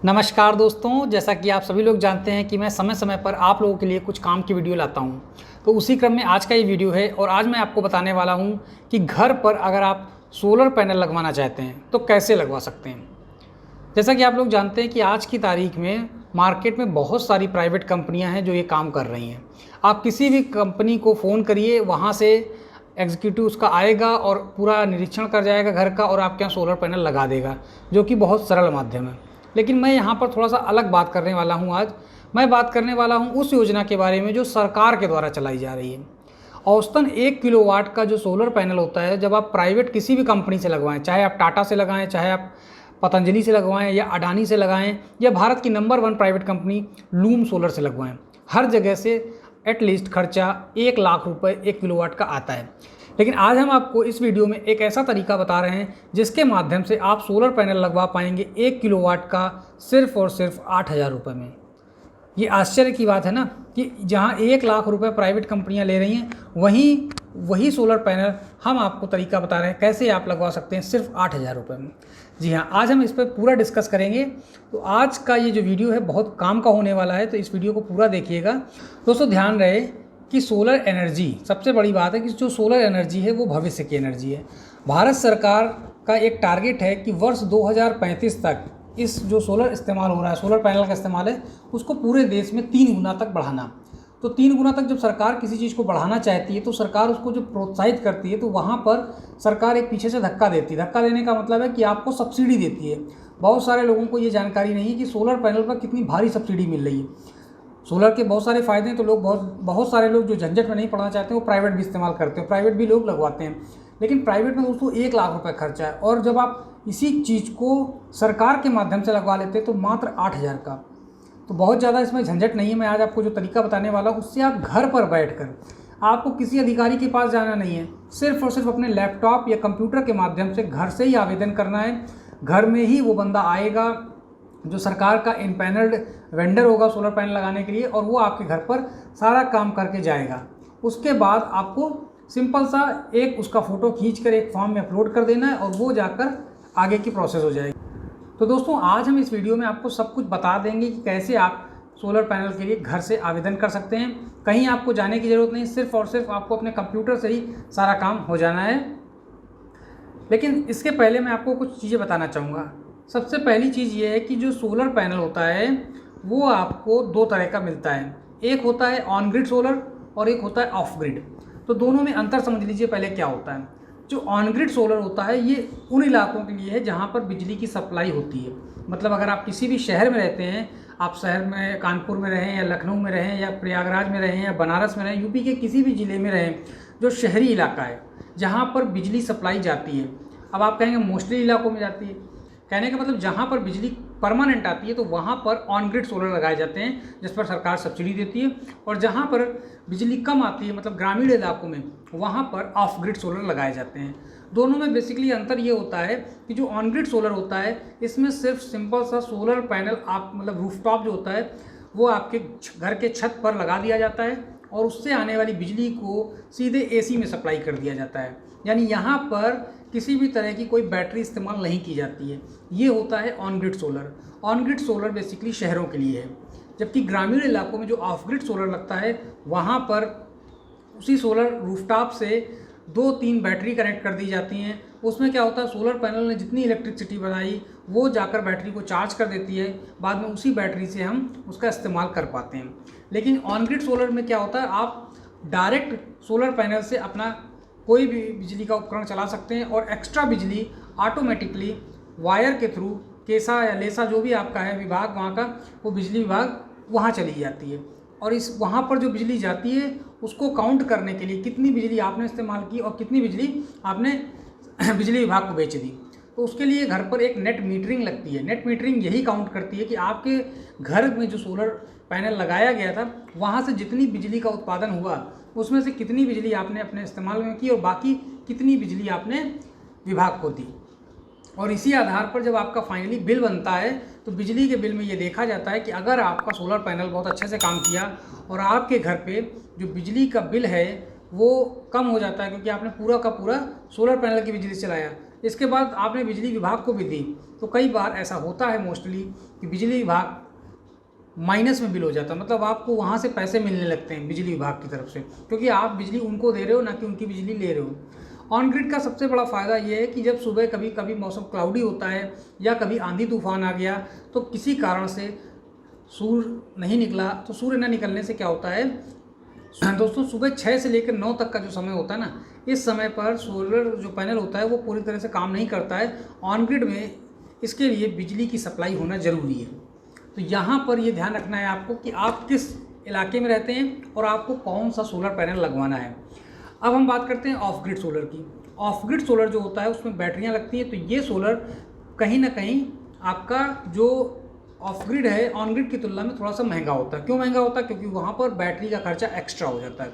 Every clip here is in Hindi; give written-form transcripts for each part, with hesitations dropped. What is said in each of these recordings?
नमस्कार दोस्तों, जैसा कि आप सभी लोग जानते हैं कि मैं समय समय पर आप लोगों के लिए कुछ काम की वीडियो लाता हूं। तो उसी क्रम में आज का ये वीडियो है और आज मैं आपको बताने वाला हूं कि घर पर अगर आप सोलर पैनल लगवाना चाहते हैं तो कैसे लगवा सकते हैं। जैसा कि आप लोग जानते हैं कि आज की तारीख में मार्केट में बहुत सारी प्राइवेट कंपनियां हैं जो ये काम कर रही हैं। आप किसी भी कंपनी को फ़ोन करिए, वहाँ से एग्जीक्यूटिव उसका आएगा और पूरा निरीक्षण कर जाएगा घर का और आपके यहाँ सोलर पैनल लगा देगा, जो कि बहुत सरल माध्यम है। लेकिन मैं यहाँ पर थोड़ा सा अलग बात करने वाला हूँ। आज मैं बात करने वाला हूँ उस योजना के बारे में जो सरकार के द्वारा चलाई जा रही है। औसतन 1 किलोवाट का जो सोलर पैनल होता है, जब आप प्राइवेट किसी भी कंपनी से लगवाएं, चाहे आप टाटा से लगाएं, चाहे आप पतंजलि से लगवाएं या अडानी से लगाएं या भारत की number 1 private company loom solar से लगवाएं, हर जगह से एटलीस्ट खर्चा 1 लाख रुपए 1 किलोवाट का आता है। लेकिन आज हम आपको इस वीडियो में एक ऐसा तरीका बता रहे हैं जिसके माध्यम से आप सोलर पैनल लगवा पाएंगे 1 किलोवाट का सिर्फ और सिर्फ 8,000 रुपये में। ये आश्चर्य की बात है ना कि जहां 1 लाख रुपए प्राइवेट कंपनियां ले रही हैं, वही सोलर पैनल हम आपको तरीका बता रहे हैं कैसे आप लगवा सकते हैं सिर्फ 8,000 रुपये में। जी हाँ, आज हम इस पर पूरा डिस्कस करेंगे। तो आज का ये जो वीडियो है बहुत काम का होने वाला है, तो इस वीडियो को पूरा देखिएगा। दोस्तों ध्यान रहे कि सोलर एनर्जी, सबसे बड़ी बात है कि जो सोलर एनर्जी है वो भविष्य की एनर्जी है। भारत सरकार का एक टारगेट है कि वर्ष 2035 तक इस जो सोलर इस्तेमाल हो रहा है, सोलर पैनल का इस्तेमाल है, उसको पूरे देश में 3 गुना तक बढ़ाना। तो 3 गुना तक जब सरकार किसी चीज़ को बढ़ाना चाहती है तो सरकार उसको जो प्रोत्साहित करती है, तो वहाँ पर सरकार एक पीछे से धक्का देती है। धक्का देने का मतलब है कि आपको सब्सिडी देती है। बहुत सारे लोगों को ये जानकारी नहीं है कि सोलर पैनल पर कितनी भारी सब्सिडी मिल रही है। सोलर के बहुत सारे फ़ायदे हैं, तो लोग बहुत सारे लोग जो झंझट में नहीं पड़ना चाहते हैं वो प्राइवेट भी इस्तेमाल करते हैं, प्राइवेट भी लोग लगवाते हैं। लेकिन प्राइवेट में दोस्तों 1 लाख रुपए खर्चा है, और जब आप इसी चीज़ को सरकार के माध्यम से लगवा लेते हैं तो मात्र 8,000 का। तो बहुत ज़्यादा इसमें झंझट नहीं है। मैं आज आपको जो तरीका बताने वाला हूँ उससे आप घर पर बैठकर, आपको किसी अधिकारी के पास जाना नहीं है, सिर्फ और सिर्फ अपने लैपटॉप या कंप्यूटर के माध्यम से घर से ही आवेदन करना है। घर में ही वो बंदा आएगा जो सरकार का इम्पैनल्ड वेंडर होगा सोलर पैनल लगाने के लिए, और वो आपके घर पर सारा काम करके जाएगा। उसके बाद आपको सिंपल सा एक उसका फ़ोटो खींचकर एक फॉर्म में अपलोड कर देना है और वो जाकर आगे की प्रोसेस हो जाएगी। तो दोस्तों आज हम इस वीडियो में आपको सब कुछ बता देंगे कि कैसे आप सोलर पैनल के लिए घर से आवेदन कर सकते हैं। कहीं आपको जाने की ज़रूरत नहीं, सिर्फ और सिर्फ आपको अपने कंप्यूटर से ही सारा काम हो जाना है। लेकिन इसके पहले मैं आपको कुछ चीज़ें बताना चाहूँगा। सबसे पहली चीज़ ये है कि जो सोलर पैनल होता है वो आपको 2 तरह का मिलता है। एक होता है ऑन ग्रिड सोलर और एक होता है ऑफ ग्रिड। तो दोनों में अंतर समझ लीजिए पहले क्या होता है। जो ऑन ग्रिड सोलर होता है ये उन इलाकों के लिए है जहाँ पर बिजली की सप्लाई होती है। मतलब अगर आप किसी भी शहर में रहते हैं, आप शहर में कानपुर में रहें या लखनऊ में रहें या प्रयागराज में रहें या बनारस में रहें, यूपी के किसी भी ज़िले में रहें, जो शहरी इलाका है जहाँ पर बिजली सप्लाई जाती है। अब आप कहेंगे मोस्टली इलाकों में जाती है, कहने का मतलब जहाँ पर बिजली परमानेंट आती है तो वहाँ पर ऑन ग्रिड सोलर लगाए जाते हैं जिस पर सरकार सब्सिडी देती है, और जहाँ पर बिजली कम आती है मतलब ग्रामीण इलाकों में, वहाँ पर ऑफ ग्रिड सोलर लगाए जाते हैं। दोनों में बेसिकली अंतर ये होता है कि जो ऑन ग्रिड सोलर होता है इसमें सिर्फ सिंपल सा सोलर पैनल आप मतलब रूफटॉप जो होता है वो आपके घर के छत पर लगा दिया जाता है और उससे आने वाली बिजली को सीधे एसी में सप्लाई कर दिया जाता है। यानी यहाँ पर किसी भी तरह की कोई बैटरी इस्तेमाल नहीं की जाती है। ये होता है on grid solar. On grid solar basically शहरों के लिए है, जबकि ग्रामीण इलाकों में जो ऑफ ग्रिड सोलर लगता है वहाँ पर उसी सोलर रूफटॉप से 2-3 बैटरी कनेक्ट कर दी जाती हैं। उसमें क्या होता है, सोलर पैनल ने जितनी इलेक्ट्रिसिटी बनाई वो जाकर बैटरी को चार्ज कर देती है, बाद में उसी बैटरी से हम उसका इस्तेमाल कर पाते हैं। लेकिन ऑन ग्रिड सोलर में क्या होता है, आप डायरेक्ट सोलर पैनल से अपना कोई भी बिजली का उपकरण चला सकते हैं और एक्स्ट्रा बिजली ऑटोमेटिकली वायर के थ्रू, केसा या लेसा जो भी आपका है विभाग वहाँ का, वो बिजली विभाग वहाँ चली जाती है। और इस वहाँ पर जो बिजली जाती है उसको काउंट करने के लिए कितनी बिजली आपने इस्तेमाल की और कितनी बिजली आपने बिजली विभाग को बेच दी, तो उसके लिए घर पर एक नेट मीटरिंग लगती है। नेट मीटरिंग यही काउंट करती है कि आपके घर में जो सोलर पैनल लगाया गया था वहाँ से जितनी बिजली का उत्पादन हुआ उसमें से कितनी बिजली आपने अपने इस्तेमाल में की और बाकी कितनी बिजली आपने विभाग को दी। और इसी आधार पर जब आपका फाइनली बिल बनता है तो बिजली के बिल में ये देखा जाता है कि अगर आपका सोलर पैनल बहुत अच्छे से काम किया और आपके घर पे जो बिजली का बिल है वो कम हो जाता है क्योंकि आपने पूरा का पूरा सोलर पैनल की बिजली चलाया, इसके बाद आपने बिजली विभाग को भी दी, तो कई बार ऐसा होता है मोस्टली कि बिजली विभाग माइनस में बिल हो जाता है, मतलब आपको वहाँ से पैसे मिलने लगते हैं बिजली विभाग की तरफ से, क्योंकि आप बिजली उनको दे रहे हो ना कि उनकी बिजली ले रहे हो। ऑन ग्रिड का सबसे बड़ा फ़ायदा ये है कि जब सुबह कभी कभी मौसम क्लाउडी होता है या कभी आंधी तूफान आ गया, तो किसी कारण से सूर्य नहीं निकला, तो सूर्य न निकलने से क्या होता है दोस्तों, सुबह 6 से लेकर 9 तक का जो समय होता है ना, इस समय पर सोलर जो पैनल होता है वो पूरी तरह से काम नहीं करता है। ऑन ग्रिड में इसके लिए बिजली की सप्लाई होना ज़रूरी है। तो यहाँ पर ये ध्यान रखना है आपको कि आप किस इलाके में रहते हैं और आपको कौन सा सोलर पैनल लगवाना है। अब हम बात करते हैं ऑफ ग्रिड सोलर की। ऑफ ग्रिड सोलर जो होता है उसमें बैटरियाँ लगती हैं, तो ये सोलर कहीं ना कहीं आपका जो ऑफ ग्रिड है ऑन ग्रिड की तुलना में थोड़ा सा महंगा होता है। क्यों महंगा होता है? क्योंकि वहाँ पर बैटरी का खर्चा एक्स्ट्रा हो जाता है।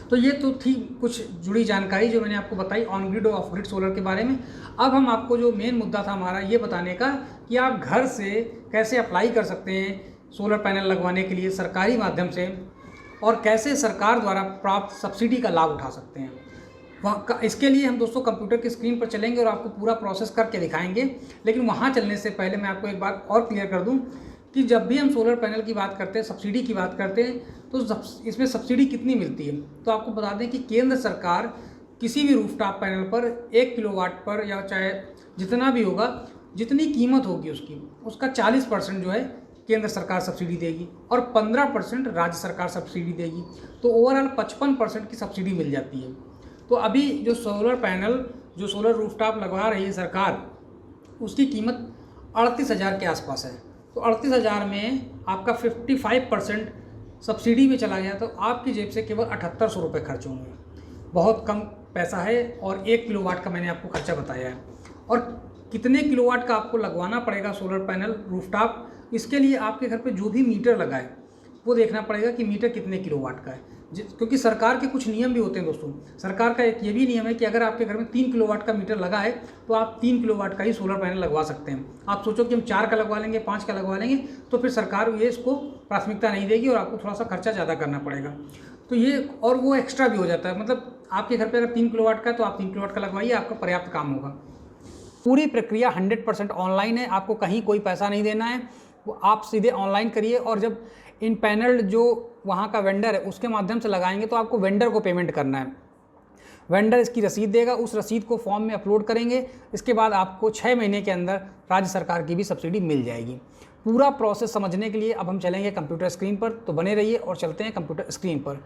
तो ये तो थी कुछ जुड़ी जानकारी जो मैंने आपको बताई ऑन ग्रिड और ऑफ ग्रिड सोलर के बारे में। अब हम आपको जो मेन मुद्दा था हमारा ये बताने का कि आप घर से कैसे अप्लाई कर सकते हैं सोलर पैनल लगवाने के लिए सरकारी माध्यम से, और कैसे सरकार द्वारा प्राप्त सब्सिडी का लाभ उठा सकते हैं। इसके लिए हम दोस्तों कंप्यूटर की स्क्रीन पर चलेंगे और आपको पूरा प्रोसेस करके दिखाएंगे। लेकिन वहाँ चलने से पहले मैं आपको एक बात और क्लियर कर दूँ कि जब भी हम सोलर पैनल की बात करते हैं, सब्सिडी की बात करते हैं, तो इसमें सब्सिडी कितनी मिलती है। तो आपको बता दें कि केंद्र सरकार किसी भी रूफटॉप पैनल पर 1 किलोवाट पर या चाहे जितना भी होगा, जितनी कीमत होगी उसका 40% जो है केंद्र सरकार सब्सिडी देगी और 15% राज्य सरकार सब्सिडी देगी। तो ओवरऑल 55% की सब्सिडी मिल जाती है। तो अभी जो सोलर पैनल जो सोलर रूफटॉप लगवा रही है सरकार, उसकी कीमत 38,000 के आसपास है। तो 38,000 में आपका 55% सब्सिडी में चला गया, तो आपकी जेब से केवल 7800 रुपये खर्च होंगे। बहुत कम पैसा है और 1 किलोवाट का मैंने आपको खर्चा बताया है। और कितने किलोवाट का आपको लगवाना पड़ेगा सोलर पैनल रूफटॉप, इसके लिए आपके घर पे जो भी मीटर लगा है वो देखना पड़ेगा कि मीटर कितने किलोवाट का है। क्योंकि सरकार के कुछ नियम भी होते हैं दोस्तों। सरकार का एक ये भी नियम है कि अगर आपके घर में 3 किलोवाट का मीटर लगा है तो आप 3 किलोवाट का ही सोलर पैनल लगवा सकते हैं। आप सोचो कि हम 4 का लगवा लेंगे, 5 का लगवा लेंगे, तो फिर सरकार ये इसको प्राथमिकता नहीं देगी और आपको थोड़ा सा खर्चा ज़्यादा करना पड़ेगा। तो ये और वो एक्स्ट्रा भी हो जाता है, मतलब आपके घर पर अगर 3 किलोवाट का है तो आप 3 किलोवाट का लगवाइए, आपका पर्याप्त काम होगा। पूरी प्रक्रिया 100% ऑनलाइन है, आपको कहीं कोई पैसा नहीं देना है, वो आप सीधे ऑनलाइन करिए। और जब इन पैनल जो वहाँ का वेंडर है उसके माध्यम से लगाएंगे तो आपको वेंडर को पेमेंट करना है। वेंडर इसकी रसीद देगा, उस रसीद को फॉर्म में अपलोड करेंगे। इसके बाद आपको 6 महीने के अंदर राज्य सरकार की भी सब्सिडी मिल जाएगी। पूरा प्रोसेस समझने के लिए अब हम चलेंगे कंप्यूटर स्क्रीन पर, तो बने रहिए और चलते हैं कंप्यूटर स्क्रीन पर।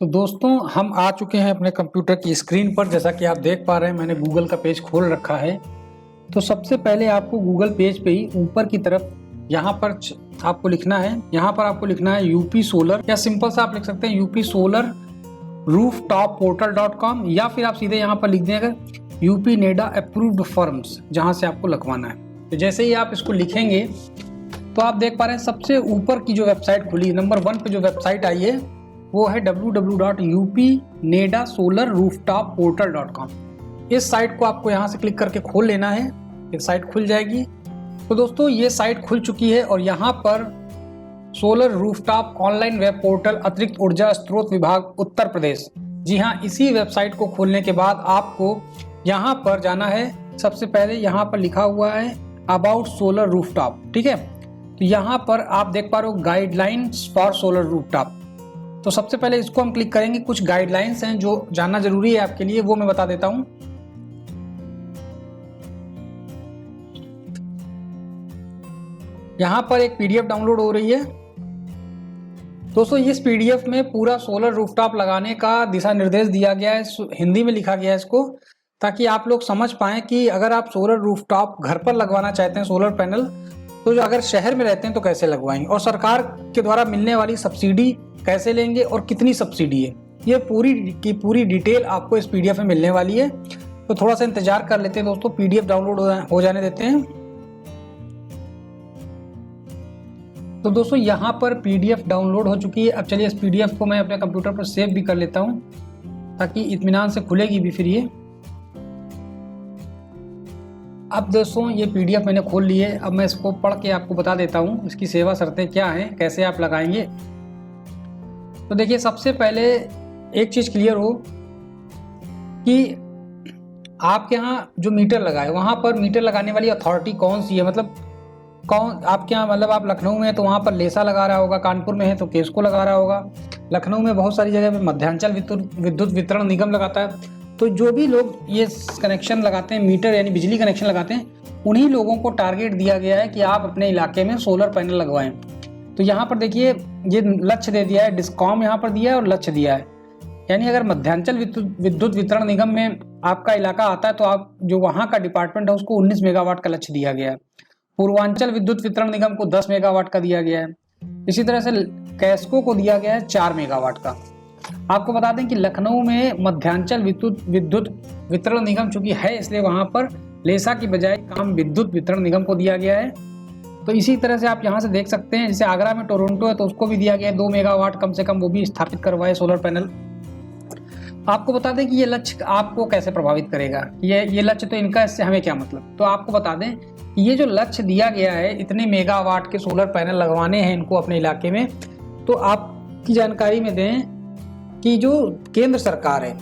तो दोस्तों हम आ चुके हैं अपने कंप्यूटर की स्क्रीन पर। जैसा कि आप देख पा रहे हैं मैंने गूगल का पेज खोल रखा है। तो सबसे पहले आपको गूगल पेज पे ही ऊपर की तरफ यहाँ पर आपको लिखना है, यहाँ पर आपको लिखना है यूपी सोलर, या सिंपल सा आप लिख सकते हैं यूपी सोलर रूफटॉपपोर्टल.com, या फिर आप सीधे यहाँ पर लिख देंगे यूपी नेडा अप्रूव्ड फर्म्स, जहाँ से आपको लगवाना है। तो जैसे ही आप इसको लिखेंगे तो आप देख पा रहे हैं सबसे ऊपर की जो वेबसाइट खुली, नंबर 1 पे जो वेबसाइट आई है वो है www.upnedasolarrooftopportal.com। इस साइट को आपको यहाँ से क्लिक करके खोल लेना है, एक साइट खुल जाएगी। तो दोस्तों ये साइट खुल चुकी है और यहाँ पर solar rooftop online web portal अतिरिक्त ऊर्जा स्रोत विभाग उत्तर प्रदेश, जी हाँ, इसी वेबसाइट को खोलने के बाद आपको यहाँ पर जाना है। सबसे पहले यहाँ पर लिखा हुआ है अबाउट सोलर रूफटॉप, ठीक है। तो यहाँ पर आप देख पा रहे हो गाइडलाइंस फॉर सोलर रूफटॉप। तो सबसे पहले इसको हम क्लिक करेंगे। कुछ गाइडलाइंस हैं जो जानना जरूरी है आपके लिए, वो मैं बता देता हूं। यहां पर एक पीडीएफ डाउनलोड हो रही है दोस्तों। इस पीडीएफ में पूरा सोलर रूफटॉप लगाने का दिशा निर्देश दिया गया है, हिंदी में लिखा गया है इसको, ताकि आप लोग समझ पाएं कि अगर आप सोलर रूफटॉप घर पर लगवाना चाहते हैं सोलर पैनल, तो अगर शहर में रहते हैं तो कैसे लगवाएंगे, और सरकार के द्वारा मिलने वाली सब्सिडी कैसे लेंगे और कितनी सब्सिडी है, ये पूरी की पूरी डिटेल आपको इस पीडीएफ में मिलने वाली है। तो थोड़ा सा इंतजार कर लेते हैं दोस्तों, पीडीएफ डाउनलोड हो जाने देते हैं। तो दोस्तों यहाँ पर पीडीएफ डाउनलोड हो चुकी है। अब चलिए इस पीडीएफ को मैं अपने कंप्यूटर पर सेव भी कर लेता हूँ, ताकि इत्मीनान से खुलेगी भी फिर ये। अब दोस्तों ये PDF मैंने खोल ली है। अब मैं इसको पढ़ के आपको बता देता हूँ इसकी सेवा शर्तें क्या हैं, कैसे आप लगाएंगे। तो देखिए, सबसे पहले एक चीज़ क्लियर हो कि आपके यहाँ जो मीटर लगा है वहाँ पर मीटर लगाने वाली अथॉरिटी कौन सी है, मतलब कौन आपके यहाँ, मतलब आप लखनऊ में है तो वहाँ पर लेसा लगा रहा होगा, कानपुर में है तो केस्को लगा रहा होगा, लखनऊ में बहुत सारी जगह पे मध्यांचल विद्युत वितरण निगम लगाता है। तो जो भी लोग ये कनेक्शन लगाते हैं, मीटर यानी बिजली कनेक्शन लगाते हैं, उन्हीं लोगों को टारगेट दिया गया है कि आप अपने इलाके में सोलर पैनल लगवाएं। तो यहाँ पर देखिए ये लक्ष्य दे दिया है, डिस्कॉम यहाँ पर दिया है और लक्ष्य दिया है। यानी अगर मध्यांचल विद्युत वितरण निगम में आपका इलाका आता है तो आप जो वहाँ का डिपार्टमेंट है उसको 19 मेगावाट का लक्ष्य दिया गया है। पूर्वांचल विद्युत वितरण निगम को 10 मेगावाट का दिया गया है। इसी तरह से कैस्को को दिया गया है 4 मेगावाट का। आपको बता दें कि लखनऊ में मध्यांचल विद्युत वितरण निगम चूंकि है, इसलिए वहां पर लेसा की बजाय काम विद्युत वितरण निगम को दिया गया है। तो इसी तरह से आप यहाँ से देख सकते हैं, जैसे आगरा में टोरंटो है तो उसको भी दिया गया है 2 मेगावाट कम से कम, वो भी स्थापित करवाए सोलर पैनल। आपको बता दें कि ये लक्ष्य आपको कैसे प्रभावित करेगा, ये लक्ष्य तो इनका, इससे हमें क्या मतलब। तो आपको बता दें कि ये जो लक्ष्य दिया गया है, इतने मेगावाट के सोलर पैनल लगवाने हैं इनको अपने इलाके में, तो आपकी जानकारी में दें कि जो केंद्र सरकार है,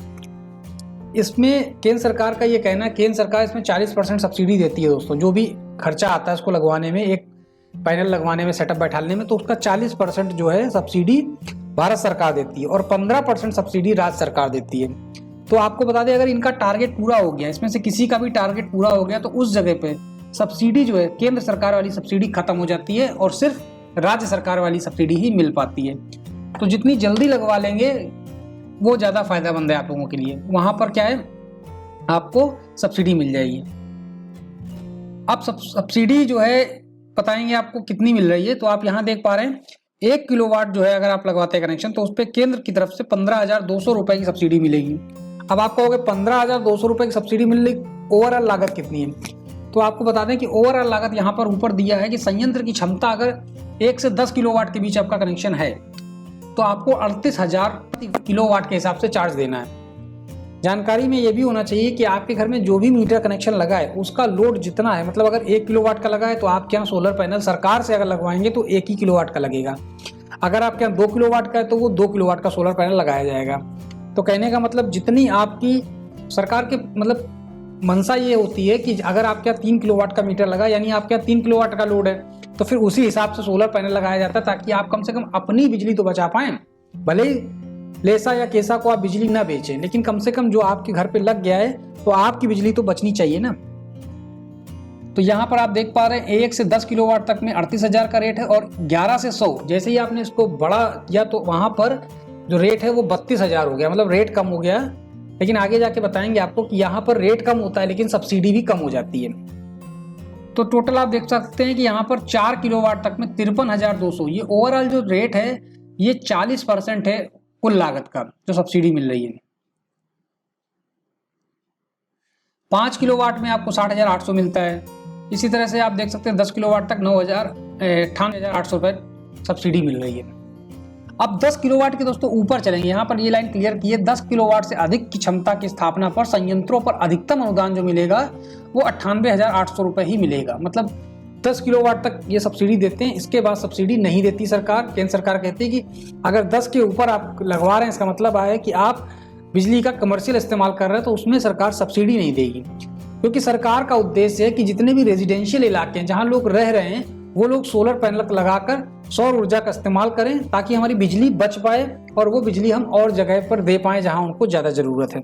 इसमें केंद्र सरकार का ये कहना है, केंद्र सरकार इसमें 40% सब्सिडी देती है दोस्तों। जो भी खर्चा आता है इसको लगवाने में, एक पैनल लगवाने में, सेटअप बैठाने में, तो उसका 40% जो है सब्सिडी भारत सरकार देती है और 15% सब्सिडी राज्य सरकार देती है। तो आपको बता दें, अगर इनका टारगेट पूरा हो गया, इसमें से किसी का भी टारगेट पूरा हो गया, तो उस जगह पे सब्सिडी जो है, केंद्र सरकार वाली सब्सिडी खत्म हो जाती है और सिर्फ राज्य सरकार वाली सब्सिडी ही मिल पाती है। तो जितनी जल्दी लगवा लेंगे वो ज़्यादा फायदेमंद है आप लोगों के लिए। वहाँ पर क्या है, आपको सब्सिडी मिल जाएगी। अब सब्सिडी जो है बताएंगे आपको कितनी मिल रही है। तो आप यहाँ देख पा रहे हैं 1 किलोवाट जो है अगर आप लगवाते हैं कनेक्शन, तो उस पर केंद्र की तरफ से 15,200 रुपये की सब्सिडी मिलेगी। अब आप कहोगे 15,200 रुपये की सब्सिडी मिल रही, ओवरऑल लागत कितनी है? तो आपको बता दें कि ओवरऑल लागत यहाँ पर ऊपर दिया है कि संयंत्र की क्षमता अगर 1 से 10 किलोवाट के बीच आपका कनेक्शन है तो आपको 38,000 किलोवाट के हिसाब से चार्ज देना है। जानकारी में ये भी होना चाहिए कि आपके घर में जो भी मीटर कनेक्शन लगा है उसका लोड जितना है, मतलब अगर 1 किलोवाट का लगा है तो आपके यहाँ सोलर पैनल सरकार से अगर लगवाएंगे तो 1 ही किलोवाट का लगेगा। अगर आपके यहाँ 2 किलोवाट का है तो वो 2 किलोवाट का सोलर पैनल लगाया जाएगा। तो कहने का मतलब जितनी आपकी सरकार के मतलब मंशा ये होती है कि अगर आपके यहाँ 3 किलोवाट का मीटर लगा, यानी आपके यहाँ 3 किलोवाट का लोड है, तो फिर उसी हिसाब से सोलर पैनल लगाया जाता है ताकि आप कम से कम अपनी बिजली तो बचा पाएं। भले ही लेसा या केसा को आप बिजली ना बेचें, लेकिन कम से कम जो आपके घर पे लग गया है तो आपकी बिजली तो बचनी चाहिए ना। तो यहाँ पर आप देख पा रहे हैं 1 से 10 किलोवाट तक में 38,000 का रेट है और 11 से 100 जैसे ही आपने इसको बड़ा किया तो वहां पर जो रेट है वो 32,000 हो गया, मतलब रेट कम हो गया। लेकिन आगे जाके बताएंगे आपको कि यहाँ पर रेट कम होता है लेकिन सब्सिडी भी कम हो जाती है। तो टोटल आप देख सकते हैं कि यहाँ पर 4 किलोवाट तक में 53,200, ये ओवरऑल जो रेट है ये 40% है कुल लागत का जो सब्सिडी मिल रही है। 5 किलोवाट में आपको 60,800 मिलता है। इसी तरह से आप देख सकते हैं 10 किलोवाट तक 98,800 रुपये सब्सिडी मिल रही है। अब 10 किलोवाट के दोस्तों ऊपर चलेंगे, यहाँ पर ये लाइन क्लियर की है, 10 किलोवाट से अधिक की क्षमता की स्थापना पर संयंत्रों पर अधिकतम अनुदान जो मिलेगा वो 98,800 रुपये ही मिलेगा। मतलब 10 किलोवाट तक ये सब्सिडी देते हैं, इसके बाद सब्सिडी नहीं देती सरकार। केंद्र सरकार कहती है कि अगर 10 के ऊपर आप लगवा रहे हैं, इसका मतलब है कि आप बिजली का कमर्शियल इस्तेमाल कर रहे हैं, तो उसमें सरकार सब्सिडी नहीं देगी। क्योंकि सरकार का उद्देश्य है कि जितने भी रेजिडेंशियल इलाके हैं जहाँ लोग रह रहे हैं वो लोग सोलर पैनल लगाकर सौर ऊर्जा का इस्तेमाल करें ताकि हमारी बिजली बच पाए और वो बिजली हम और जगह पर दे पाएं जहां उनको ज़्यादा ज़रूरत है।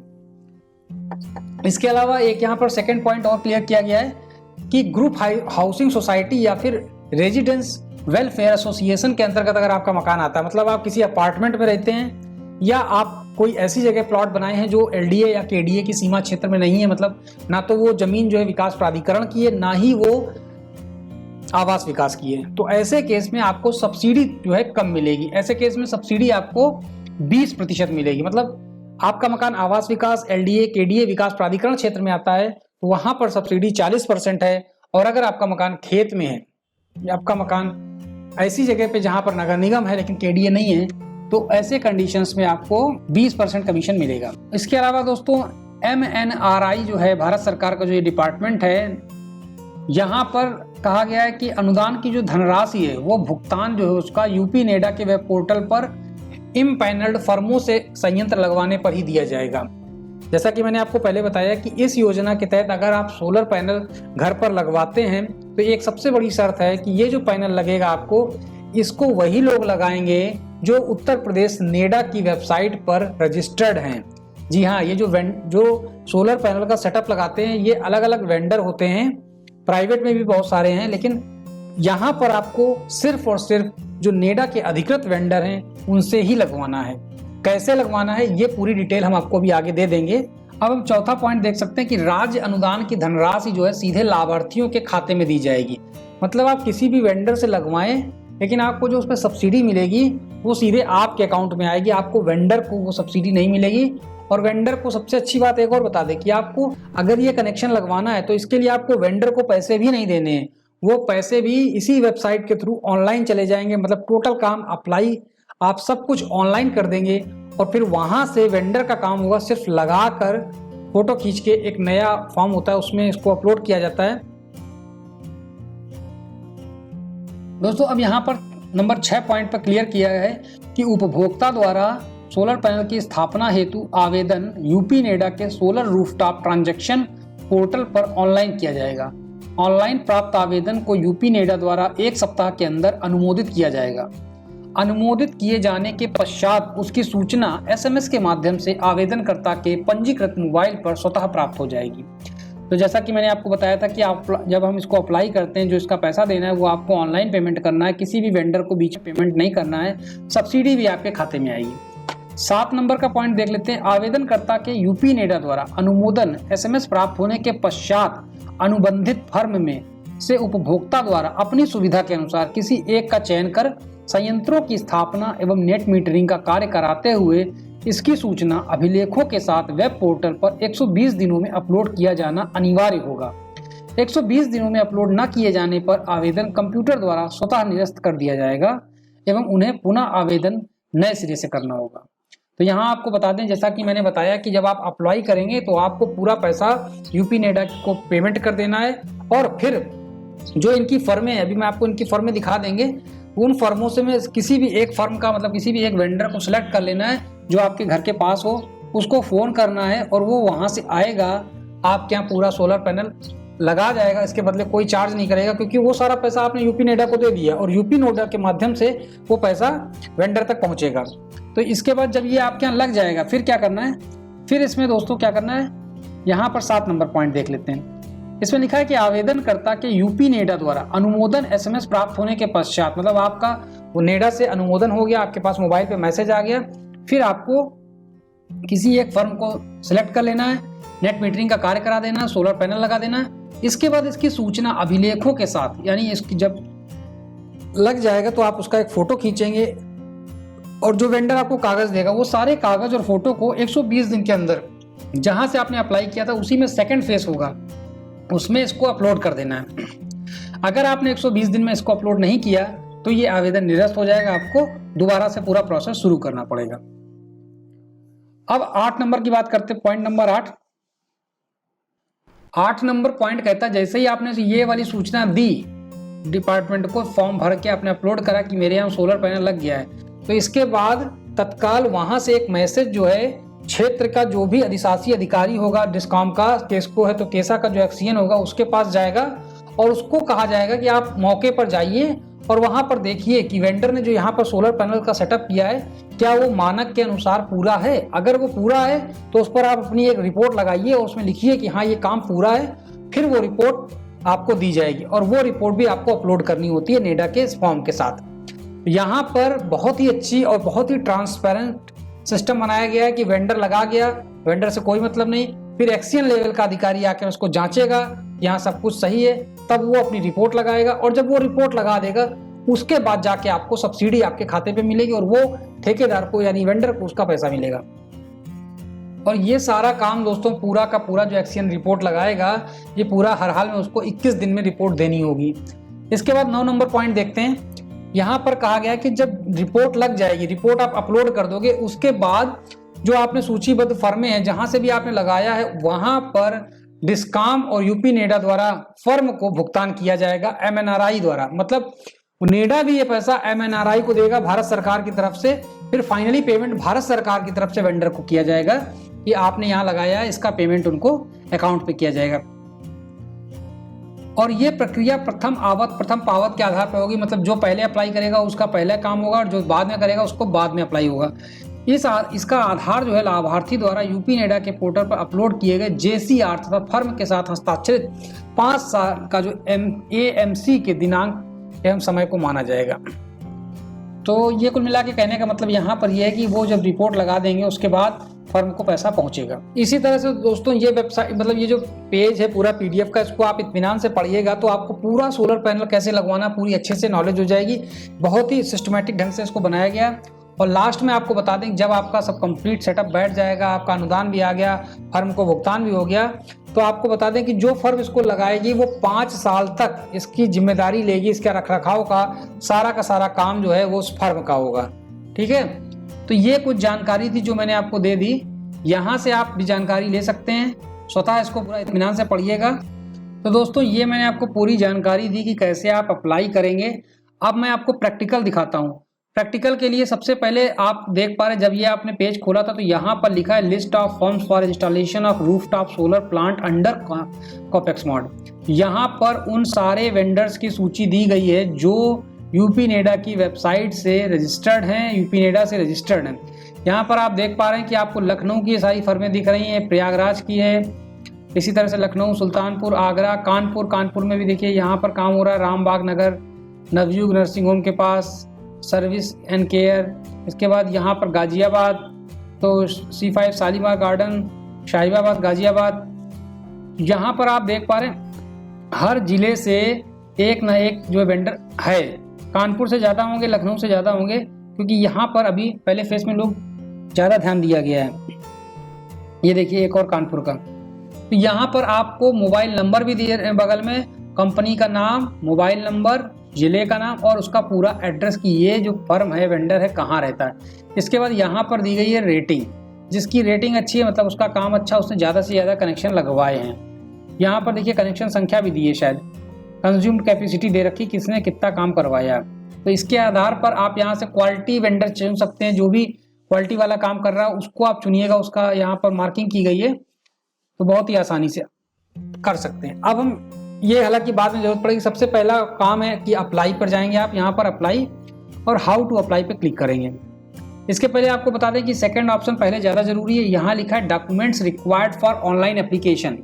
इसके अलावा एक यहाँ पर सेकंड पॉइंट और क्लियर किया गया है कि ग्रुप हाउसिंग सोसाइटी या फिर रेजिडेंस वेलफेयर एसोसिएशन के अंतर्गत अगर आपका मकान आता है, मतलब आप किसी अपार्टमेंट में रहते हैं या आप कोई ऐसी जगह प्लॉट बनाए हैं जो एलडीए या केडीए की सीमा क्षेत्र में नहीं है, मतलब ना तो वो जमीन जो है विकास प्राधिकरण की है ना ही वो आवास विकास की है, तो ऐसे केस में आपको सब्सिडी जो है कम मिलेगी। ऐसे केस में सब्सिडी आपको 20% मिलेगी। मतलब आपका मकान आवास विकास एलडीए केडीए विकास प्राधिकरण क्षेत्र में आता है तो वहां पर सब्सिडी 40% है, और अगर आपका मकान खेत में है या आपका मकान ऐसी जगह पे जहां पर नगर निगम है लेकिन केडीए नहीं है, तो ऐसे कंडीशंस में आपको 20% कमीशन मिलेगा। इसके अलावा दोस्तों MNRI जो है भारत सरकार का जो ये डिपार्टमेंट है, यहाँ पर कहा गया है कि अनुदान की जो धनराशि है वो भुगतान जो है उसका यूपी नेडा के वेब पोर्टल पर इम्पैनल्ड फर्मों से संयंत्र लगवाने पर ही दिया जाएगा। जैसा कि मैंने आपको पहले बताया कि इस योजना के तहत अगर आप सोलर पैनल घर पर लगवाते हैं तो एक सबसे बड़ी शर्त है कि ये जो पैनल लगेगा आपको, इसको वही लोग लगाएंगे जो उत्तर प्रदेश नेडा की वेबसाइट पर रजिस्टर्ड हैं। जी हाँ, ये जो सोलर पैनल का सेटअप लगाते हैं ये अलग अलग वेंडर होते हैं, प्राइवेट में भी बहुत सारे हैं, लेकिन यहाँ पर आपको सिर्फ और सिर्फ जो नेडा के अधिकृत वेंडर हैं उनसे ही लगवाना है। कैसे लगवाना है ये पूरी डिटेल हम आपको भी आगे दे देंगे। अब हम चौथा पॉइंट देख सकते हैं कि राज्य अनुदान की धनराशि जो है सीधे लाभार्थियों के खाते में दी जाएगी। मतलब आप किसी भी वेंडर से लगवाएं, लेकिन आपको जो उसमें सब्सिडी मिलेगी वो सीधे आपके अकाउंट में आएगी, आपको वेंडर को वो सब्सिडी नहीं मिलेगी। और वेंडर को सबसे अच्छी बात एक और बता दें कि आपको अगर ये कनेक्शन लगवाना है तो इसके लिए आपको वेंडर को पैसे भी नहीं देने हैं, वो पैसे भी इसी वेबसाइट के थ्रू ऑनलाइन चले जाएंगे। मतलब टोटल काम अप्लाई आप सब कुछ ऑनलाइन कर देंगे और फिर वहां से वेंडर का काम होगा सिर्फ लगा कर फोटो खींच के एक नया फॉर्म होता है उसमें इसको अपलोड किया जाता है। दोस्तों अब यहाँ पर नंबर 6 पॉइंट पर क्लियर किया है कि उपभोक्ता द्वारा सोलर पैनल की स्थापना हेतु आवेदन यूपी नेडा के सोलर रूफटॉप ट्रांजैक्शन पोर्टल पर ऑनलाइन किया जाएगा। ऑनलाइन प्राप्त आवेदन को यूपी नेडा द्वारा 1 सप्ताह के अंदर अनुमोदित किया जाएगा। अनुमोदित किए जाने के पश्चात उसकी सूचना SMS के माध्यम से आवेदनकर्ता के पंजीकृत मोबाइल पर स्वतः प्राप्त हो जाएगी। तो जैसा कि मैंने आपको बताया था कि आप जब हम इसको अप्लाई करते हैं जो इसका पैसा देना है वो आपको ऑनलाइन पेमेंट करना है, किसी भी वेंडर को बीच में पेमेंट नहीं करना है, सब्सिडी भी आपके खाते में आएगी। 7 नंबर का पॉइंट देख लेते हैं। आवेदनकर्ता के यूपी नेडा द्वारा अनुमोदन SMS प्राप्त होने के पश्चात अनुबंधित फर्म में से उपभोक्ता द्वारा अपनी सुविधा के अनुसार किसी एक का चयन कर संयंत्रों की स्थापना एवं नेट मीटरिंग का कार्य कराते हुए इसकी सूचना अभिलेखों के साथ वेब पोर्टल पर 120 दिनों में अपलोड किया जाना अनिवार्य होगा। 120 दिनों में अपलोड न किए जाने पर आवेदन कंप्यूटर द्वारा स्वतः निरस्त कर दिया जाएगा एवं उन्हें पुनः आवेदन नए सिरे से करना होगा। तो यहाँ आपको बता दें, जैसा कि मैंने बताया कि जब आप अप्लाई करेंगे तो आपको पूरा पैसा यूपी नेडा को पेमेंट कर देना है और फिर जो इनकी फर्में हैं, अभी मैं आपको इनकी फर्में दिखा देंगे, उन फर्मों से में किसी भी एक फर्म का मतलब किसी भी एक वेंडर को सिलेक्ट कर लेना है जो आपके घर के पास हो, उसको फ़ोन करना है और वो वहाँ से आएगा, आपके यहाँ पूरा सोलर पैनल लगा जाएगा। इसके बदले कोई चार्ज नहीं करेगा क्योंकि वो सारा पैसा आपने यूपी नेडा को दे दिया और यूपी नेडा के माध्यम से वो पैसा वेंडर तक पहुँचेगा। तो इसके बाद जब ये आपके यहाँ लग जाएगा फिर क्या करना है, फिर इसमें दोस्तों क्या करना है, यहाँ पर 7 नंबर पॉइंट देख लेते हैं। इसमें लिखा है कि आवेदनकर्ता के यूपी नेडा द्वारा अनुमोदन SMS प्राप्त होने के पश्चात, मतलब आपका वो नेडा से अनुमोदन हो गया, आपके पास मोबाइल पे मैसेज आ गया, फिर आपको किसी एक फर्म को सिलेक्ट कर लेना है, नेट मीटरिंग का कार्य करा देना है, सोलर पैनल लगा देना है। इसके बाद इसकी सूचना अभिलेखों के साथ, यानी इसकी जब लग जाएगा तो आप उसका एक फोटो खींचेंगे और जो वेंडर आपको कागज देगा वो सारे कागज और फोटो को 120 दिन के अंदर जहां से आपने अप्लाई किया था उसी में सेकंड फेज होगा, उसमें इसको अपलोड कर देना है। अगर आपने 120 दिन में इसको अपलोड नहीं किया तो ये आवेदन निरस्त हो जाएगा, आपको दोबारा से पूरा प्रोसेस शुरू करना पड़ेगा। अब 8 नंबर की बात करते हैं, पॉइंट नंबर 8 नंबर पॉइंट कहता है जैसे ही आपने ये वाली सूचना दी डिपार्टमेंट को, फॉर्म भर के आपने अपलोड करा कि मेरे यहाँ सोलर पैनल लग गया है, तो इसके बाद तत्काल वहां से एक मैसेज जो है क्षेत्र का जो भी अधिशासी अधिकारी होगा, डिस्कॉम का, केस्को है तो केसा का जो एक्सीएन होगा उसके पास जाएगा और उसको कहा जाएगा कि आप मौके पर जाइए और वहां पर देखिए कि वेंडर ने जो यहाँ पर सोलर पैनल का सेटअप किया है क्या वो मानक के अनुसार पूरा है। अगर वो पूरा है तो उस पर आप अपनी एक रिपोर्ट लगाइए और उसमें लिखिए कि हाँ ये काम पूरा है, फिर वो रिपोर्ट आपको दी जाएगी और वो रिपोर्ट भी आपको अपलोड करनी होती है नेडा के इस फॉर्म के साथ। यहाँ पर बहुत ही अच्छी और बहुत ही ट्रांसपेरेंट सिस्टम बनाया गया है कि वेंडर लगा गया, वेंडर से कोई मतलब नहीं, फिर एक्सीएन लेवल का अधिकारी आकर उसको जांचेगा, यहाँ सब कुछ सही है, तब वो अपनी रिपोर्ट लगाएगा और जब वो रिपोर्ट लगा देगा उसके बाद जाके आपको सब्सिडी आपके खाते पे मिलेगी और वो ठेकेदार को यानी वेंडर को उसका पैसा मिलेगा। और ये सारा काम दोस्तों पूरा का पूरा जो एक्सीएन रिपोर्ट लगाएगा ये पूरा हर हाल में उसको 21 दिन में रिपोर्ट देनी होगी। इसके बाद 9 नंबर पॉइंट देखते हैं। यहाँ पर कहा गया कि जब रिपोर्ट लग जाएगी, रिपोर्ट आप अपलोड कर दोगे, उसके बाद जो आपने सूचीबद्ध फर्में हैं जहां से भी आपने लगाया है वहां पर डिस्कॉम और यूपी नेडा द्वारा फर्म को भुगतान किया जाएगा एमएनआरई द्वारा। मतलब नेडा भी ये पैसा एमएनआरई को देगा भारत सरकार की तरफ से, फिर फाइनली पेमेंट भारत सरकार की तरफ से वेंडर को किया जाएगा कि आपने यहाँ लगाया है, इसका पेमेंट उनको अकाउंट पे किया जाएगा। और ये प्रक्रिया प्रथम पावत के आधार पर होगी। मतलब जो पहले अप्लाई करेगा उसका पहले काम होगा और जो बाद में करेगा उसको बाद में अप्लाई होगा। इसका आधार जो है लाभार्थी द्वारा यूपी नेडा के पोर्टल पर अपलोड किए गए जेसीआर तथा फर्म के साथ हस्ताक्षरित 5 साल का जो एएमसी के दिनांक एवं समय को माना जाएगा। तो ये कुल मिला के कहने का मतलब यहाँ पर यह है कि वो जब रिपोर्ट लगा देंगे उसके बाद फर्म को पैसा पहुंचेगा। इसी तरह से दोस्तों ये वेबसाइट मतलब ये जो पेज है पूरा पीडीएफ का, इसको आप इत्मीनान से पढ़िएगा तो आपको पूरा सोलर पैनल कैसे लगवाना पूरी अच्छे से नॉलेज हो जाएगी। बहुत ही सिस्टमेटिक ढंग से इसको बनाया गया। और लास्ट में आपको बता दें जब आपका सब कंप्लीट सेटअप बैठ जाएगा, आपका अनुदान भी आ गया, फर्म को भुगतान भी हो गया, तो आपको बता दें कि जो फर्म इसको लगाएगी वो 5 साल तक इसकी जिम्मेदारी लेगी। इसके रखरखाव का सारा काम जो है वो उस फर्म का होगा। ठीक है, तो ये कुछ जानकारी थी जो मैंने आपको दे दी। यहाँ से आप भी जानकारी ले सकते हैं, स्वतः इसको पूरा इत्मीनान से पढ़िएगा। तो दोस्तों ये मैंने आपको पूरी जानकारी दी कि कैसे आप अप्लाई करेंगे। अब मैं आपको प्रैक्टिकल दिखाता हूँ। प्रैक्टिकल के लिए सबसे पहले आप देख पा रहे, जब ये आपने पेज खोला था तो यहाँ पर लिखा है list of forms for installation of rooftop solar plant under capex mode. यहाँ पर उन सारे वेंडर्स की सूची दी गई है जो यूपी नेडा की वेबसाइट से रजिस्टर्ड हैं, यूपी नेडा से रजिस्टर्ड हैं। यहाँ पर आप देख पा रहे हैं कि आपको लखनऊ की सारी फर्में दिख रही हैं, प्रयागराज की है, इसी तरह से लखनऊ, सुल्तानपुर, आगरा, कानपुर में भी देखिए यहाँ पर काम हो रहा है, रामबाग नगर, नवयुग नर्सिंग होम के पास, सर्विस एंड केयर। इसके बाद यहाँ पर गाजियाबाद, तो C5 शालीमार गार्डन, शाहीबाबाद, गाजियाबाद। यहाँ पर आप देख पा रहे हैं हर जिले से एक न एक जो वेंडर है। कानपुर से ज़्यादा होंगे, लखनऊ से ज़्यादा होंगे, क्योंकि यहाँ पर अभी पहले फेज में लोग ज़्यादा ध्यान दिया गया है। ये देखिए एक और कानपुर का। तो यहाँ पर आपको मोबाइल नंबर भी दिए बगल में, कंपनी का नाम, मोबाइल नंबर, जिले का नाम और उसका पूरा एड्रेस कि ये जो फर्म है, वेंडर है, कहाँ रहता है। इसके बाद यहाँ पर दी गई है रेटिंग, जिसकी रेटिंग अच्छी है मतलब उसका काम अच्छा, उसने ज़्यादा से ज़्यादा कनेक्शन लगवाए हैं। यहाँ पर देखिए कनेक्शन संख्या भी दी है, शायद कंज्यूम्ड कैपेसिटी दे रखी, किसने कितना काम करवाया। तो इसके आधार पर आप यहाँ से क्वालिटी वेंडर चुन सकते हैं, जो भी क्वालिटी वाला काम कर रहा है उसको आप चुनिएगा, उसका यहाँ पर मार्किंग की गई है, तो बहुत ही आसानी से कर सकते हैं। अब हम ये हालांकि बाद में जरूरत पड़ेगी, सबसे पहला काम है कि अप्लाई पर जाएंगे आप, यहाँ पर अप्लाई और हाउ टू अप्लाई पे क्लिक करेंगे। इसके पहले आपको बता दें कि सेकंड ऑप्शन पहले ज़्यादा जरूरी है। यहाँ लिखा है documents required for online application.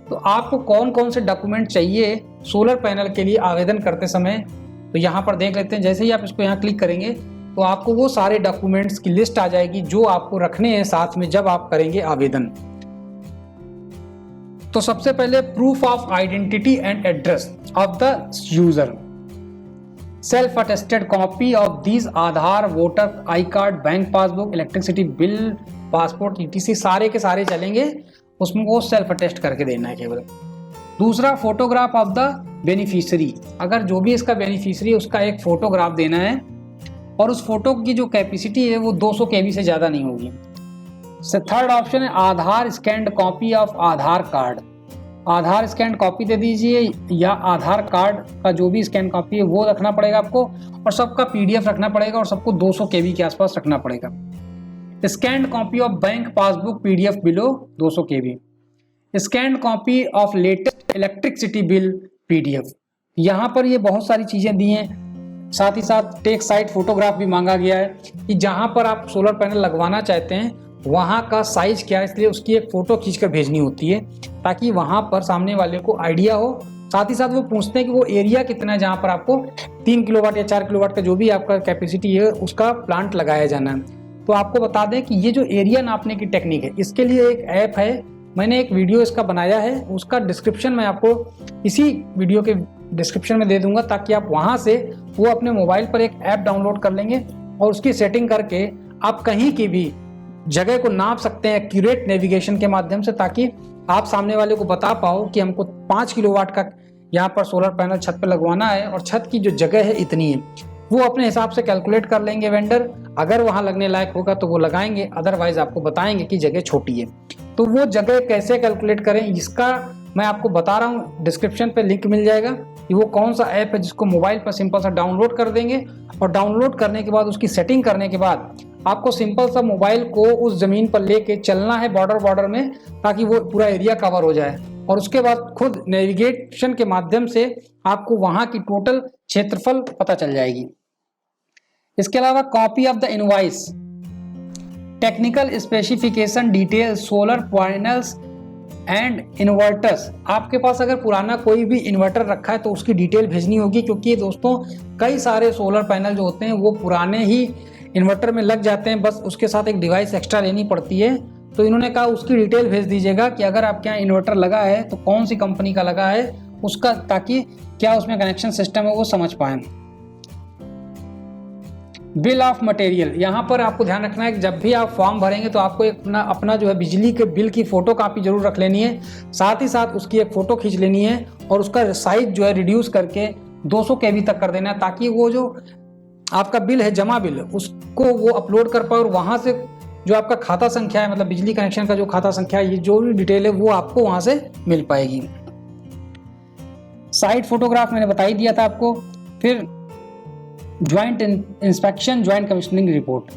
तो आपको कौन कौन से डॉक्यूमेंट चाहिए सोलर पैनल के लिए आवेदन करते समय, तो यहाँ पर देख लेते हैं। जैसे ही आप इसको यहाँ क्लिक करेंगे तो आपको वो सारे डॉक्यूमेंट्स की लिस्ट आ जाएगी जो आपको रखने हैं साथ में जब आप करेंगे आवेदन। तो सबसे पहले proof of identity and address of the user, self attested copy of these Aadhaar, voter I card, bank passbook, electricity bill, passport, etc, सारे के सारे चलेंगे, उसमें वो सेल्फ अटेस्ट करके देना है केवल। दूसरा फोटोग्राफ ऑफ द बेनिफिशियरी, अगर जो भी इसका बेनिफिशियरी है उसका एक फोटोग्राफ देना है और उस फोटो की जो कैपेसिटी है वो 200 KB से ज़्यादा नहीं होगी। थर्ड ऑप्शन है Aadhaar scanned copy of Aadhaar card, Aadhaar scan copy दे दीजिए या आधार कार्ड का जो भी स्कैन कॉपी है वो रखना पड़ेगा आपको, और सबका PDF रखना पड़ेगा और सबको 200 KB के आसपास रखना पड़ेगा। Scanned copy of bank passbook PDF below 200 KB, scanned copy of latest electricity bill PDF। यहाँ पर ये बहुत सारी चीज़ें दी हैं। साथ ही साथ टेक साइट फोटोग्राफ भी मांगा गया है कि जहाँ पर आप सोलर पैनल लगवाना चाहते हैं वहाँ का साइज क्या है, इसलिए उसकी एक फ़ोटो खींचकर भेजनी होती है ताकि वहाँ पर सामने वाले को आइडिया हो। साथ ही साथ वो पूछते हैं कि वो एरिया कितना है जहाँ पर आपको 3 किलोवाट या 4 किलोवाट का जो भी आपका कैपेसिटी है उसका प्लांट लगाया जाना है। तो आपको बता दें कि ये जो एरिया नापने की टेक्निक है इसके लिए एक ऐप है, मैंने एक वीडियो इसका बनाया है, उसका डिस्क्रिप्शन मैं आपको इसी वीडियो के डिस्क्रिप्शन में दे दूंगा ताकि आप वहाँ से वो अपने मोबाइल पर एक ऐप डाउनलोड कर लेंगे और उसकी सेटिंग करके आप कहीं की भी जगह को नाप सकते हैं एक्यूरेट नेविगेशन के माध्यम से, ताकि आप सामने वाले को बता पाओ कि हमको 5 किलोवाट का यहाँ पर सोलर पैनल छत पर लगवाना है और छत की जो जगह है इतनी है। वो अपने हिसाब से कैलकुलेट कर लेंगे वेंडर, अगर वहाँ लगने लायक होगा तो वो लगाएंगे, अदरवाइज आपको बताएंगे कि जगह छोटी है। तो वो जगह कैसे कैलकुलेट करें इसका मैं आपको बता रहा हूँ, डिस्क्रिप्शन पे लिंक मिल जाएगा कि वो कौन सा ऐप है जिसको मोबाइल पर सिंपल सा डाउनलोड कर देंगे। और डाउनलोड करने के बाद उसकी सेटिंग करने के बाद आपको सिंपल सा मोबाइल को उस ज़मीन पर लेके चलना है बॉर्डर में, ताकि वो पूरा एरिया कवर हो जाए। और उसके बाद खुद नेविगेशन के माध्यम से आपको वहाँ की टोटल क्षेत्रफल पता चल जाएगी। इसके अलावा copy of the invoice, technical specification detail, solar panels and inverters. आपके पास अगर पुराना कोई भी इन्वर्टर रखा है तो उसकी डिटेल भेजनी होगी, क्योंकि दोस्तों कई सारे सोलर पैनल जो होते हैं वो पुराने ही इन्वर्टर में लग जाते हैं, बस उसके साथ एक डिवाइस एक्स्ट्रा लेनी पड़ती है। तो इन्होंने कहा उसकी डिटेल भेज दीजिएगा कि अगर आपके यहाँ इन्वर्टर लगा है तो कौन सी कंपनी का लगा है उसका, ताकि क्या उसमें कनेक्शन सिस्टम है वो समझ पाएँ। बिल ऑफ मटेरियल, यहाँ पर आपको ध्यान रखना है कि जब भी आप फॉर्म भरेंगे तो आपको एक अपना जो है बिजली के बिल की फोटो कापी जरूर रख लेनी है, साथ ही साथ उसकी एक फ़ोटो खींच लेनी है और उसका साइज जो है रिड्यूस करके 200 KB तक कर देना है, ताकि वो जो आपका बिल है जमा बिल उसको वो अपलोड कर पाए और वहाँ से जो आपका खाता संख्या है, मतलब बिजली कनेक्शन का जो खाता संख्या है, ये जो भी डिटेल है वो आपको वहाँ से मिल पाएगी। साइट फोटोग्राफ मैंने बता ही दिया था आपको। फिर joint inspection, joint commissioning report.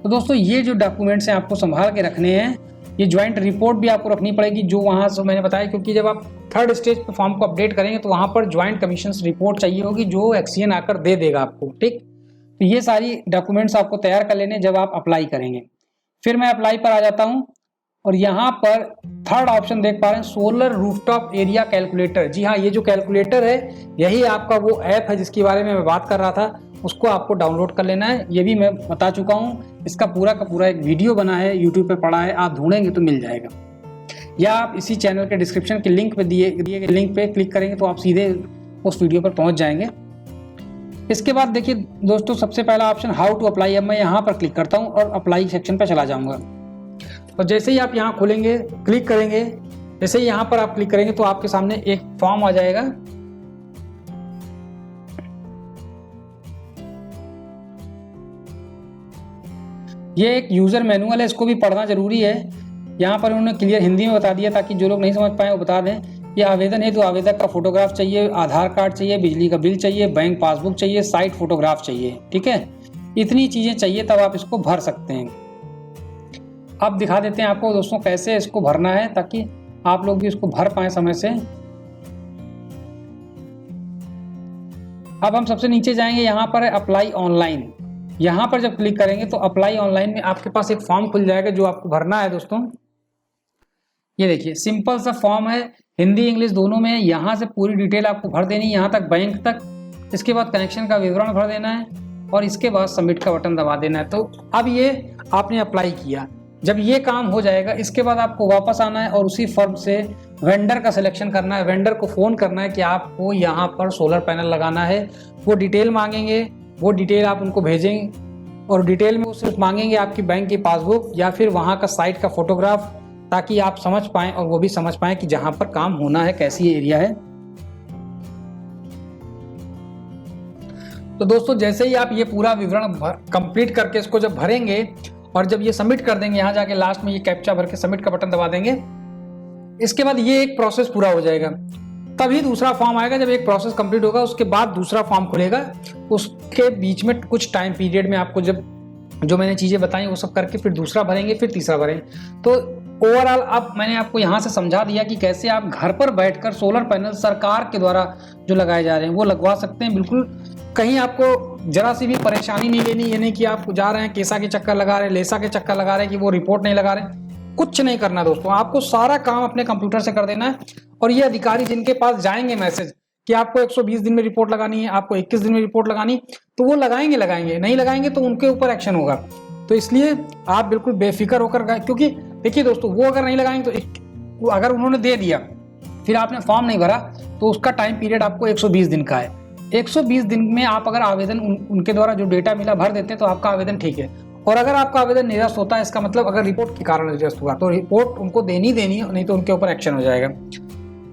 तो दोस्तों ये जो डॉक्यूमेंट्स हैं आपको संभाल के रखने हैं। ये ज्वाइंट रिपोर्ट भी आपको रखनी पड़ेगी जो वहाँ से मैंने बताया, क्योंकि जब आप थर्ड स्टेज पे फॉर्म को अपडेट करेंगे तो वहाँ पर ज्वाइंट कमीशन रिपोर्ट चाहिए होगी जो एक्सीएन आकर दे देगा आपको। ठीक, तो ये सारी डॉक्यूमेंट्स आपको तैयार कर लेने जब आप अप्लाई करेंगे। फिर मैं अप्लाई पर आ जाता हूँ और यहाँ पर थर्ड ऑप्शन देख पा रहे हैं, सोलर रूफटॉप एरिया कैलकुलेटर। जी हाँ, ये जो कैलकुलेटर है यही आपका वो ऐप है जिसके बारे में मैं बात कर रहा था, उसको आपको डाउनलोड कर लेना है। ये भी मैं बता चुका हूँ, इसका पूरा का पूरा एक वीडियो बना है, यूट्यूब पे पड़ा है, आप ढूंढेंगे तो मिल जाएगा, या आप इसी चैनल के डिस्क्रिप्शन के लिंक पे दिए गए लिंक पे क्लिक करेंगे तो आप सीधे उस वीडियो पर पहुँच जाएंगे। इसके बाद देखिए दोस्तों, सबसे पहला ऑप्शन हाउ टू अप्लाई, अब मैं यहाँ पर क्लिक करता हूँ और अप्लाई सेक्शन पर चला जाऊँगा। और जैसे ही आप यहाँ खोलेंगे, क्लिक करेंगे, जैसे ही यहाँ पर आप क्लिक करेंगे तो आपके सामने एक फॉर्म आ जाएगा। ये एक यूज़र मैनुअल है, इसको भी पढ़ना जरूरी है। यहाँ पर उन्होंने क्लियर हिंदी में बता दिया ताकि जो लोग नहीं समझ पाए वो बता दें। ये आवेदन है तो आवेदक का फोटोग्राफ चाहिए, आधार कार्ड चाहिए, बिजली का बिल चाहिए, बैंक पासबुक चाहिए, साइट फोटोग्राफ चाहिए। ठीक है, इतनी चीज़ें चाहिए तब आप इसको भर सकते हैं। अब दिखा देते हैं आपको दोस्तों कैसे इसको भरना है, ताकि आप लोग भी इसको भर पाएँ समय से। अब हम सबसे नीचे जाएंगे, यहाँ पर है अप्लाई ऑनलाइन। यहाँ पर जब क्लिक करेंगे तो अप्लाई ऑनलाइन में आपके पास एक फॉर्म खुल जाएगा जो आपको भरना है दोस्तों। ये देखिए सिंपल सा फॉर्म है, हिंदी इंग्लिश दोनों में है। यहाँ से पूरी डिटेल आपको भर देनी है, यहाँ तक बैंक तक। इसके बाद कनेक्शन का विवरण भर देना है और इसके बाद सबमिट का बटन दबा देना है। तो अब ये आपने अप्लाई किया, जब ये काम हो जाएगा इसके बाद आपको वापस आना है और उसी फॉर्म से वेंडर का सिलेक्शन करना है। वेंडर को फ़ोन करना है कि आपको यहाँ पर सोलर पैनल लगाना है। वो डिटेल मांगेंगे, वो डिटेल आप उनको भेजेंगे और डिटेल में वो सिर्फ मांगेंगे आपकी बैंक की पासबुक या फिर वहाँ का साइट का फोटोग्राफ, ताकि आप समझ पाएँ और वो भी समझ पाएँ कि जहाँ पर काम होना है कैसी एरिया है। तो दोस्तों जैसे ही आप ये पूरा विवरण कंप्लीट करके इसको जब भरेंगे और जब ये सबमिट कर देंगे, यहाँ जाके लास्ट में ये कैप्चा भर के सबमिट का बटन दबा देंगे, इसके बाद ये एक प्रोसेस पूरा हो जाएगा। तभी दूसरा फॉर्म आएगा। जब एक प्रोसेस कंप्लीट होगा उसके बाद दूसरा फॉर्म खुलेगा। उसके बीच में कुछ टाइम पीरियड में आपको जब जो मैंने चीज़ें बताई वो सब करके फिर दूसरा भरेंगे, फिर तीसरा भरेंगे। तो ओवरऑल अब मैंने आपको यहाँ से समझा दिया कि कैसे आप घर पर बैठकर सोलर पैनल सरकार के द्वारा जो लगाए जा रहे हैं वो लगवा सकते हैं। बिल्कुल कहीं आपको जरा सी भी परेशानी नहीं लेनी। ये नहीं कि आप जा रहे हैं केसा के चक्कर लगा रहे हैं, लेसा के चक्कर लगा रहे हैं कि वो रिपोर्ट नहीं लगा रहे हैं, कुछ नहीं करना दोस्तों। आपको सारा काम अपने कंप्यूटर से कर देना है। और ये अधिकारी जिनके पास जाएंगे मैसेज कि आपको 120 दिन में रिपोर्ट लगानी है, आपको 21 दिन में रिपोर्ट लगानी, तो वो लगाएंगे, नहीं लगाएंगे तो उनके ऊपर एक्शन होगा। तो इसलिए आप बिल्कुल बेफिक्र होकर, क्योंकि देखिए दोस्तों वो अगर नहीं लगाएंगे तो अगर उन्होंने दे दिया फिर आपने फॉर्म नहीं भरा तो उसका टाइम पीरियड आपको 120 दिन का है। 120 दिन में आप अगर आवेदन उनके द्वारा जो डेटा मिला भर देते हैं तो आपका आवेदन ठीक है। और अगर आपका आवेदन निरस्त होता है, इसका मतलब अगर रिपोर्ट के कारण निरस्त हुआ तो रिपोर्ट उनको देनी है, नहीं तो उनके ऊपर एक्शन हो जाएगा।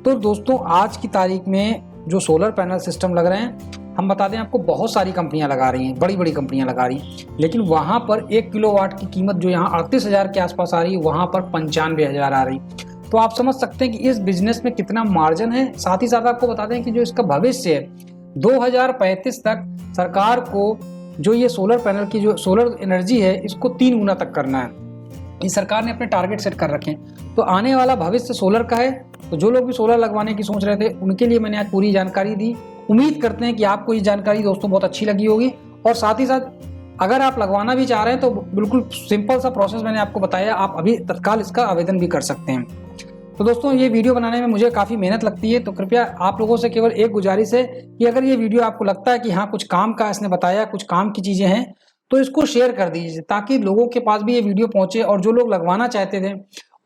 तो दोस्तों आज की तारीख में जो सोलर पैनल सिस्टम लग रहे हैं, हम बता दें आपको बहुत सारी कंपनियां लगा रही हैं, बड़ी बड़ी कंपनियां लगा रही हैं, लेकिन वहाँ पर 1 किलोवाट की कीमत जो यहाँ 38,000 के आसपास आ रही है, वहाँ पर 95,000 आ रही। तो आप समझ सकते हैं कि इस बिजनेस में कितना मार्जिन है। साथ ही साथ आपको बता दें कि जो इसका भविष्य है 2035 तक सरकार को जो ये सोलर पैनल की जो सोलर एनर्जी है इसको 3 गुना तक करना है। ये सरकार ने अपने टारगेट सेट कर रखे हैं। तो आने वाला भविष्य सोलर का है। तो जो लोग भी सोलर लगवाने की सोच रहे थे उनके लिए मैंने आज पूरी जानकारी दी। उम्मीद करते हैं कि आपको ये जानकारी दोस्तों बहुत अच्छी लगी होगी। और साथ ही साथ अगर आप लगवाना भी चाह रहे हैं तो बिल्कुल सिंपल सा प्रोसेस मैंने आपको बताया, आप अभी तत्काल इसका आवेदन भी कर सकते हैं। तो दोस्तों ये वीडियो बनाने में मुझे काफ़ी मेहनत लगती है, तो कृपया आप लोगों से केवल एक गुजारिश है कि अगर ये वीडियो आपको लगता है कि हाँ कुछ काम का इसने बताया, कुछ काम की चीज़ें हैं, तो इसको शेयर कर दीजिए ताकि लोगों के पास भी ये वीडियो पहुंचे और जो लोग लगवाना चाहते थे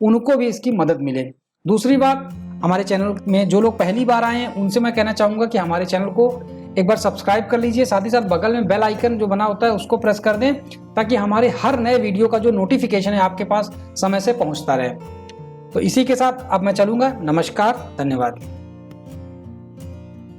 उनको भी इसकी मदद मिले। दूसरी बात, हमारे चैनल में जो लोग पहली बार आए हैं उनसे मैं कहना चाहूँगा कि हमारे चैनल को एक बार सब्सक्राइब कर लीजिए। साथ ही साथ बगल में बेल आइकन जो बना होता है उसको प्रेस कर दें ताकि हमारे हर नए वीडियो का जो नोटिफिकेशन है आपके पास समय से पहुँचता रहे। तो इसी के साथ अब मैं चलूँगा। नमस्कार, धन्यवाद।